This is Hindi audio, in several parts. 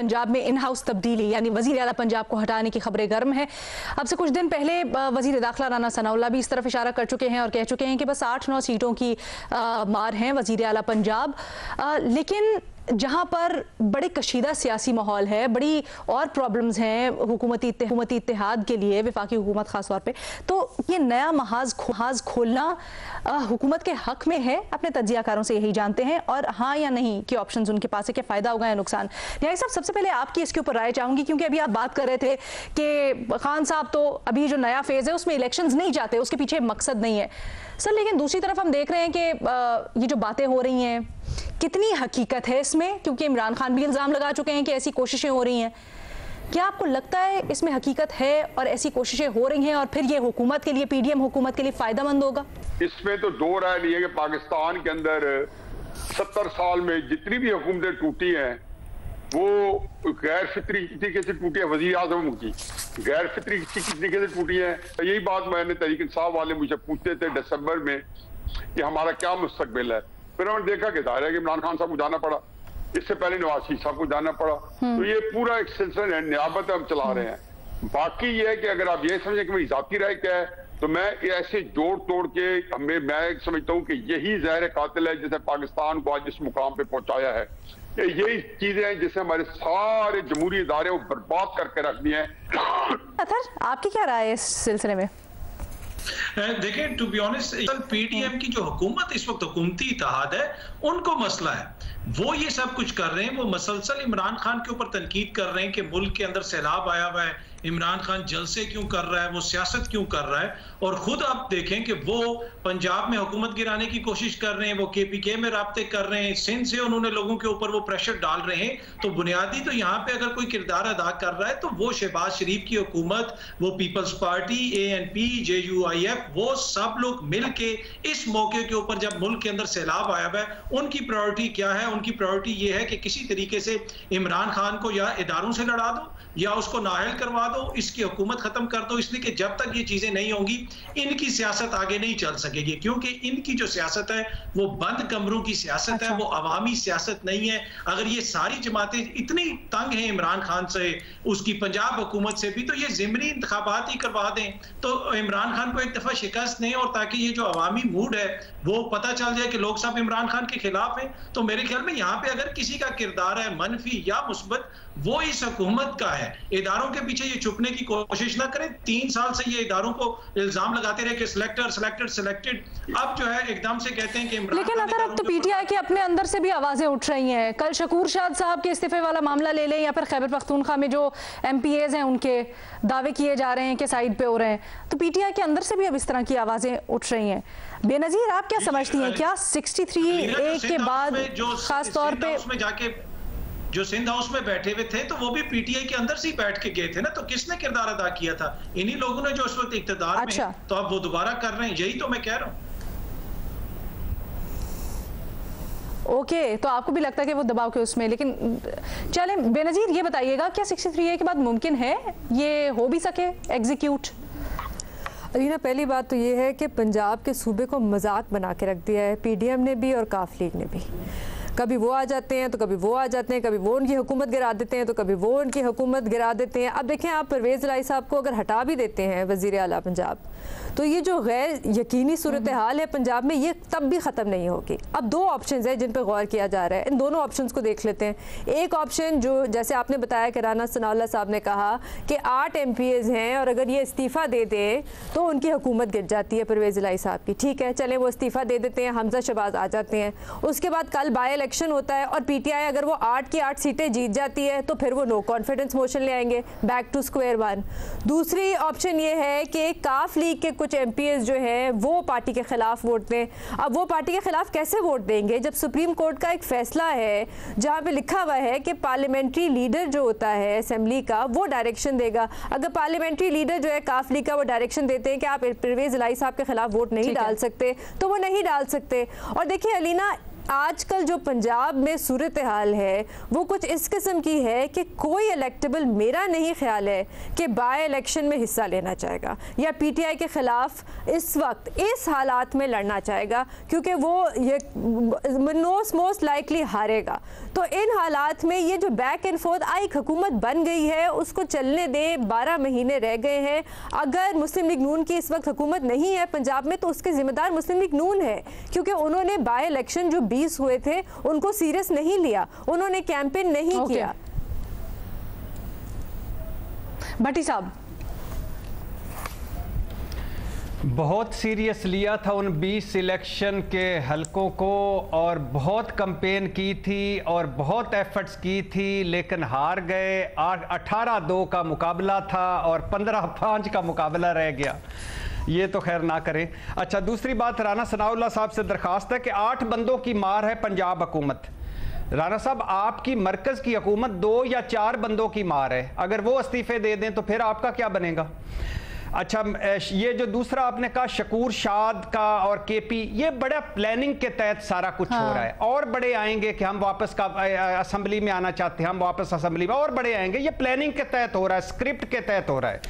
पंजाब में इन हाउस तब्दीली यानी वजीर आला पंजाब को हटाने की खबरें गर्म हैं। अब से कुछ दिन पहले वजीर दाखिला राना सनाउल्लाह भी इस तरफ इशारा कर चुके हैं और कह चुके हैं कि बस 8-9 सीटों की मार हैं वजीर आला पंजाब। लेकिन जहां पर बड़े कशीदा सियासी माहौल है, बड़ी और प्रॉब्लम्स हैं हुकूमती इत्तेहाद के लिए, वफाकी हुकूमत खास तौर पे, तो ये नया महाज खोलना हुकूमत के हक में है? अपने तज्जियाकारों से यही जानते हैं, और हाँ या नहीं कि ऑप्शंस उनके पास है, क्या फ़ायदा होगा या नुकसान। न्याई साहब, सबसे पहले आपकी इसके ऊपर राय चाहूँगी, क्योंकि अभी आप बात कर रहे थे कि खान साहब तो अभी जो नया फेज़ है उसमें इलेक्शंस नहीं चाहते, उसके पीछे मकसद नहीं है सर। लेकिन दूसरी तरफ हम देख रहे हैं कि ये जो बातें हो रही हैं, कितनी हकीकत है इसमें, क्योंकि इमरान खान भी इल्ज़ाम लगा चुके हैं कि ऐसी कोशिशें हो रही हैं। क्या आपको लगता है इसमें हकीकत है और ऐसी कोशिशें हो रही हैं, और फिर ये हुकूमत के लिए, पीडीएम हुकूमत के लिए फ़ायदेमंद होगा? इसमें तो दो राय नहीं है कि पाकिस्तान के अंदर 70 साल में जितनी भी हुकूमतें टूटी हैं वो गैर फितरी तरीके से टूटी है। वज़ीर आज़म की गैर फितरी तरीके से टूटी है। यही बात मैंने तहरीक इंसाफ वाले मुझे पूछते थे दिसंबर में कि हमारा क्या मुस्तकबिल है। फिर हमने देखा कि जाहिर है कि इमरान खान साहब को जाना पड़ा, इससे पहले नवाज शरीफ साहब को जाना पड़ा। तो ये पूरा एक सिलसिला है, नियाबत हम चला रहे हैं। बाकी ये है कि अगर आप ये समझें कि मेरी जाती राय क्या है, तो मैं ऐसे जोड़ तोड़ के मैं समझता हूँ कि यही ज़ाहिर कातिल है जिसने पाकिस्तान को आज इस मुकाम पे पहुंचाया है। यही चीजें हैं जिससे हमारे सारे जमहूरी इदारे बर्बाद करके रख दिए हैं। अतर, आपकी क्या राय है इस सिलसिले में? देखें, टू बी ऑनेस्ट, पीडीएम की जो हुकूमत इस वक्त हुकूमती इत्तेहाद है, उनको मसला है। वो ये सब कुछ कर रहे हैं, वो मसलसल इमरान खान के ऊपर तनकीद कर रहे हैं कि मुल्क के अंदर सैलाब आया हुआ है, इमरान खान जलसे क्यों कर रहा है, वो सियासत क्यों कर रहा है। और खुद आप देखें कि वो पंजाब में हुकूमत गिराने की कोशिश कर रहे हैं, वो केपीके में राब्ते कर रहे हैं, सिंध से उन्होंने लोगों के ऊपर वो प्रेशर डाल रहे हैं। तो बुनियादी तो यहाँ पे अगर कोई किरदार अदा कर रहा है तो वो शहबाज शरीफ की हुकूमत, वो पीपल्स पार्टी, ANP, JUIF, वो सब लोग मिल के इस मौके के ऊपर, जब मुल्क के अंदर सैलाब आया हुआ है, उनकी प्रायोरिटी क्या है? उनकी प्रायोरिटी ये है कि किसी तरीके से इमरान खान को या इदारों से लड़ा दो या उसको नाअहल करवा दो, इसकी हुकूमत खत्म कर दो। इसलिए कि जब तक ये चीजें नहीं होंगी इनकी सियासत आगे नहीं चल सकेगी, क्योंकि इनकी जो सियासत है वो बंद कमरों की सियासत है, वो अवामी सियासत नहीं है। अगर ये सारी जमातें इतनी तंग हैं इमरान खान से, उसकी पंजाब हुकूमत से भी, तो ये ज़िमनी इंतखाबात ही करवा दें तो इमरान खान को एक दफा शिकस्त नहीं, और ताकि ये जो अवामी मूड है वो पता चल जाए कि लोग सब इमरान खान के खिलाफ हैं। तो मेरे ख्याल में यहाँ पे अगर किसी का किरदार है मनफी या मुस्बत, वो इस हुकूमत का है। इदारों के पीछे ये छुपने की कोशिश ना करें। 3 साल से ये इदारों को इल्जाम लगाते रहे कि सिलेक्टेड। अब जो है एकदम से कहते हैं कि इमरान। लेकिन अगर अब तो पीटीआई के अपने अंदर से भी आवाजें उठ रही हैं। कल शकूर शाद साहब के इस्तीफे वाला मामला ले लें, या फिर खैबर पख्तूनख्वा में जो MPAs हैं उनके दावे किए जा रहे हैं कि साइड पे हो रहे हैं, तो पीटीआई के अंदर से भी अब इस तरह की आवाजें उठ रही हैं। बेनजीर, आप क्या समझती हैं, क्या 63A के बाद खास तौर पे जाके जो सिंध हाउस में बैठे हुए थे तो वो भी पीटीआई के अंदर से ही बैठ के गए थे ना, तो किसने किरदार अदा किया था? इन्हीं लोगों ने जो इस वक्त इख्तियार में है, तो अब वो दोबारा कर रहे हैं। यही तो मैं कह रहा हूँ। ओके, तो आपको भी लगता है कि वो दबाव के उसमें, लेकिन चलें बेनजीर ये बताइएगा, क्या 63A के बाद मुमकिन है ये हो भी सके एग्जीक्यूट? अलीना, पहली बात तो ये है कि पंजाब के सूबे को मजाक बना के रख दिया है पीडीएम ने भी और काफ लीग ने भी। कभी वो आ जाते हैं तो कभी वो आ जाते हैं, कभी वो उनकी हुकूमत गिरा देते हैं तो कभी वो उनकी हुकूमत गिरा देते हैं। अब देखें, आप परवेज़ इलाही साहब को अगर हटा भी देते हैं वज़ीर आला पंजाब, तो ये जो गैर यकीनी सूरत हाल है पंजाब में, ये तब भी ख़त्म नहीं होगी। अब 2 ऑप्शंस हैं जिन पर गौर किया जा रहा है, इन दोनों ऑप्शंस को देख लेते हैं। एक ऑप्शन जो जैसे आपने बताया कि राना सनाउल्लाह साहब ने कहा कि 8 MPAs हैं और अगर ये इस्तीफ़ा दे दें तो उनकी हुकूमत गिर जाती है परवेज़ इलाही साहब की। ठीक है, चलें वो इस्तीफ़ा दे देते हैं, हमजा शहबाज आ जाते हैं। उसके बाद कल बाई इलेक्शन होता है और पीटीआई अगर वो 8 की 8 सीटें जीत जाती है तो फिर वो नो कॉन्फिडेंस मोशन ले आएंगे, बैक टू स्क्वायर वन। दूसरी ऑप्शन ये है कि काफ लीग के कुछ MPAs जो हैं वो पार्टी के खिलाफ वोट दें। अब वो पार्टी के खिलाफ कैसे वोट देंगे जब सुप्रीम कोर्ट का एक फैसला है जहाँ पे लिखा हुआ है कि पार्लियामेंट्री लीडर जो होता है असेंबली का, वो डायरेक्शन देगा। अगर पार्लियामेंट्री लीडर जो है काफ लीग का, वो डायरेक्शन देते हैं कि आप परवेज़ इलाही साहब के खिलाफ वोट नहीं डाल सकते, तो वो नहीं डाल सकते। और देखिए अलीना, आजकल जो पंजाब में सूरत हाल है वो कुछ इस किस्म की है कि कोई इलेक्टेबल, मेरा नहीं ख्याल है कि बाय इलेक्शन में हिस्सा लेना चाहेगा या पीटीआई के ख़िलाफ़ इस वक्त इस हालात में लड़ना चाहेगा, क्योंकि वो ये मोस्ट लाइकली हारेगा। तो इन हालात में ये जो बैक एंड फोर्थ एक हुकूमत बन गई है उसको चलने दे, 12 महीने रह गए हैं। अगर मुस्लिम लीग नून की इस वक्त हुकूमत नहीं है पंजाब में तो उसके जिम्मेदार मुस्लिम लीग नून है, क्योंकि उन्होंने बाय इलेक्शन जो 20 हुए थे उनको सीरियस नहीं लिया, उन्होंने कैंपेन नहीं किया। भट्टी साहब, बहुत सीरियस लिया था उन 20 इलेक्शन के हलकों को और बहुत कंपेन की थी और बहुत एफर्ट्स की थी, लेकिन हार गए। 18-2 का मुकाबला था और 15-5 का मुकाबला रह गया। ये तो खैर ना करें। अच्छा, दूसरी बात, राना सनाउल्लाह साहब से दरखास्त है कि 8 बंदों की मार है पंजाब हुकूमत। राना साहब, आपकी मरकज़ की हुकूमत 2 या 4 बंदों की मार है, अगर वो इस्तीफे दे दें तो फिर आपका क्या बनेगा? अच्छा, ये जो दूसरा आपने कहा शकूर शाद का और केपी, ये बड़ा प्लानिंग के तहत सारा कुछ हो रहा है। और बड़े आएंगे कि हम वापस का असेंबली में आना चाहते हैं, हम वापस असेंबली में, और बड़े आएंगे। ये प्लानिंग के तहत हो रहा है, स्क्रिप्ट के तहत हो रहा है।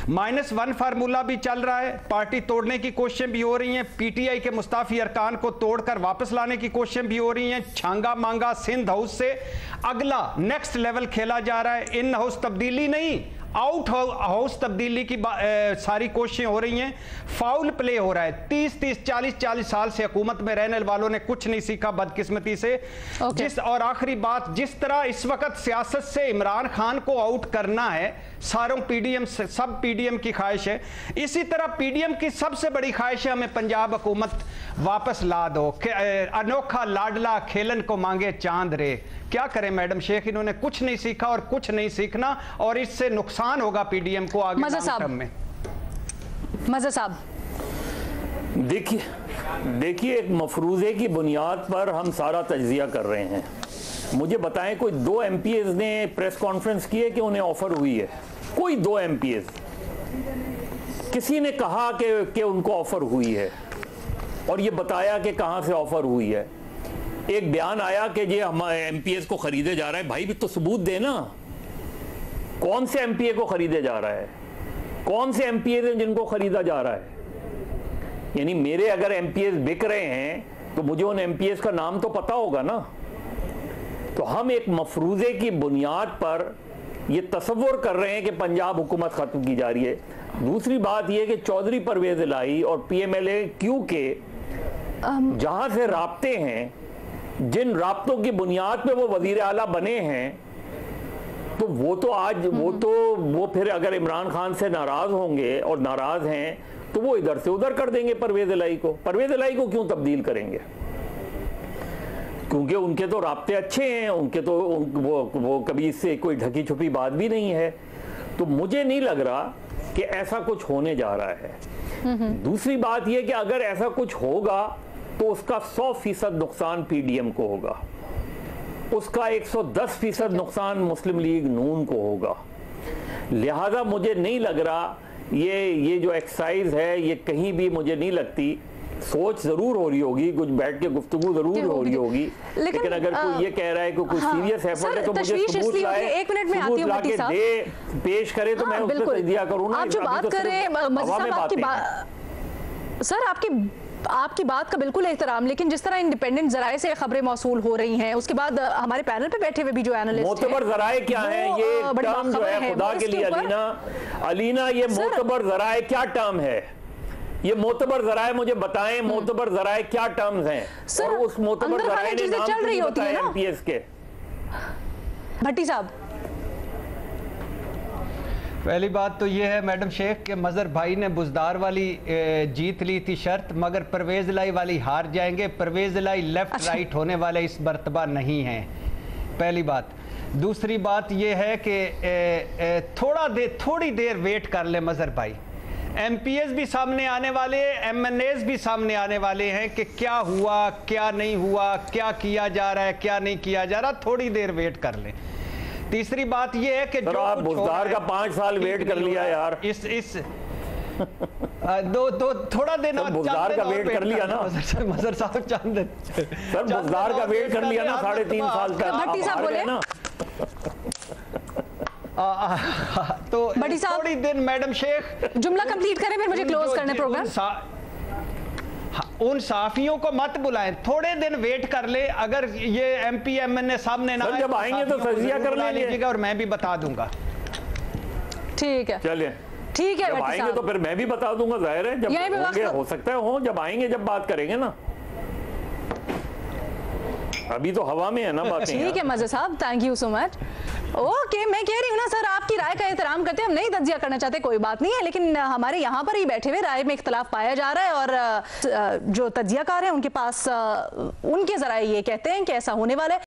-1 फार्मूला भी चल रहा है, पार्टी तोड़ने की कोशिशें भी हो रही हैं, पीटीआई के मुस्ताफी अरकान को तोड़कर वापस लाने की कोशिशें भी हो रही हैं। छांगा मांगा सिंध हाउस से अगला नेक्स्ट लेवल खेला जा रहा है। इन हाउस तब्दीली नहीं, आउट हाउस तब्दीली की सारी कोशिशें हो रही हैं। फाउल प्ले हो रहा है। 30-30, 40-40 साल से हुकूमत में रहने वालों ने कुछ नहीं सीखा बदकिस्मती से। और आखिरी बात, जिस तरह इस वक्त सियासत से इमरान खान को आउट करना है, सारों पीडीएम सब पीडीएम की ख्वाहिश है, इसी तरह पीडीएम की सबसे बड़ी ख्वाहिश है हमें पंजाब हुकूमत वापस ला दो। अनोखा लाडला खेलन को मांगे चांद रे। क्या करें मैडम शेख, इन्होंने कुछ नहीं सीखा और कुछ नहीं सीखना, और इससे नुकसान होगा पीडीएम को आगे लॉन्ग टर्म में। मज़ा साहब, देखिए एक मफरूज़े की बुनियाद पर हम सारा तज्जिया कर रहे हैं। मुझे बताएं कोई 2 एमपीएस ने प्रेस कॉन्फ्रेंस की है कि उन्हें ऑफर हुई है? कोई 2 एमपीएस किसी ने कहा कि उनको ऑफर हुई है और ये बताया कि कहां से ऑफर हुई है? एक बयान आया कि ये हमारे एमपीएस को खरीदे जा रहा है। भाई भी तो सबूत देना, कौन से एमपीए को खरीदे जा रहा है, कौन से एमपीएस हैं जिनको खरीदा जा रहा है? यानी मेरे अगर एमपीएस बिक रहे हैं तो मुझे उन एमपीएस का नाम तो पता होगा ना। तो हम एक मफरूज़े की बुनियाद पर ये तसव्वुर कर रहे हैं कि पंजाब हुकूमत खत्म की जा रही है। दूसरी बात यह कि चौधरी परवेज इलाही और पीएमएलए क्यू के जहां से राब्ते हैं, जिन राब्तों की बुनियाद पे वो वजीर आला बने हैं, तो वो फिर अगर इमरान खान से नाराज होंगे और नाराज हैं तो वो इधर से उधर कर देंगे परवेज इलाही को। परवेज इलाही को क्यों तब्दील करेंगे? क्योंकि उनके तो राब्ते अच्छे हैं, उनके तो वो कभी इससे कोई ढकी छुपी बात भी नहीं है। तो मुझे नहीं लग रहा कि ऐसा कुछ होने जा रहा है। दूसरी बात यह कि अगर ऐसा कुछ होगा तो उसका 100% नुकसान पीडीएम को होगा, उसका 110% नुकसान मुस्लिम लीग नून को होगा। लिहाजा मुझे नहीं लग रहा ये जो एक्सरसाइज है ये कहीं भी, मुझे नहीं लगती, सोच जरूर हो रही होगी, कुछ बैठ के गुफ्तगू जरूर हो रही होगी, लेकिन अगर कोई ये कह रहा है कि कोई सीरियस एफर्ट है तो मुझे सबूत लाए, सबूत ला के दे पेश करे तो मैं उस पर तजिया करूँ ना। आप जो बात कर रहे हैं सर, आपकी बात का बिल्कुल एहतराम, लेकिन जिस तरह इंडिपेंडेंट जराए से खबरें मौसूल हो रही हैं, उसके बाद हमारे पैनल पे बैठे हुए भी जो एनालिस्ट मोतबर जराए क्या है, ये टर्म जो है खुदा के लिए अलीना ये मोतबर जराए क्या टर्म है? ये मोतबर जराए मुझे बताएं, मोतबर जराए क्या टर्म्स हैं? और उस मोतबर जराए ने नाम चल रही होती है ना एमपीएस के। भट्टी साहब, पहली बात तो ये है मैडम शेख के मज़हर भाई ने बुजदार वाली जीत ली थी शर्त, मगर परवेज इलाही वाली हार जाएंगे। परवेज इलाही लेफ्ट राइट होने वाले इस मर्तबा नहीं हैं, पहली बात। दूसरी बात ये है कि थोड़ी देर वेट कर ले मज़हर भाई। एमपीएस भी सामने आने वाले, एमएनएस भी सामने आने वाले हैं कि क्या हुआ क्या नहीं हुआ, क्या किया जा रहा है क्या नहीं किया जा रहा, थोड़ी देर वेट कर ले। तीसरी बात यह है कि जो आप बुजदार का 5 साल वेट कर लिया यार, थोड़ा दिन बुजदार का वेट कर लिया ना मज़हर साहब, चंद सर बुजदार का वेट कर लिया ना 3.5 साल का। भट्टी साहब बोले ना तो थोड़ी दिन मैडम शेख जुमला कंप्लीट करें फिर मुझे क्लोज करने प्रोग्राम। उन सहाफियों को मत बुलाएं, थोड़े दिन वेट कर ले। अगर ये MPMN सामने ना आए जब आएंगे तो तजिया कर लीजिएगा और मैं भी बता दूंगा। ठीक है, चलिए ठीक है। जब आएंगे तो फिर मैं भी बता दूंगा, जाहिर है। जब हो सकता है हो, जब आएंगे जब बात करेंगे ना, अभी तो हवा में है ना बातें। ठीक है मजे साहब, thank you so much. Okay, मैं कह रही हूँ ना सर, आपकी राय का एहतराम करते हैं, हम नहीं तज्जिया करना चाहते, कोई बात नहीं है, लेकिन हमारे यहाँ पर ही बैठे हुए राय में इख्तलाफ पाया जा रहा है और जो तज्जियाकार हैं उनके पास उनके जराए ये कहते हैं कि ऐसा होने वाला है।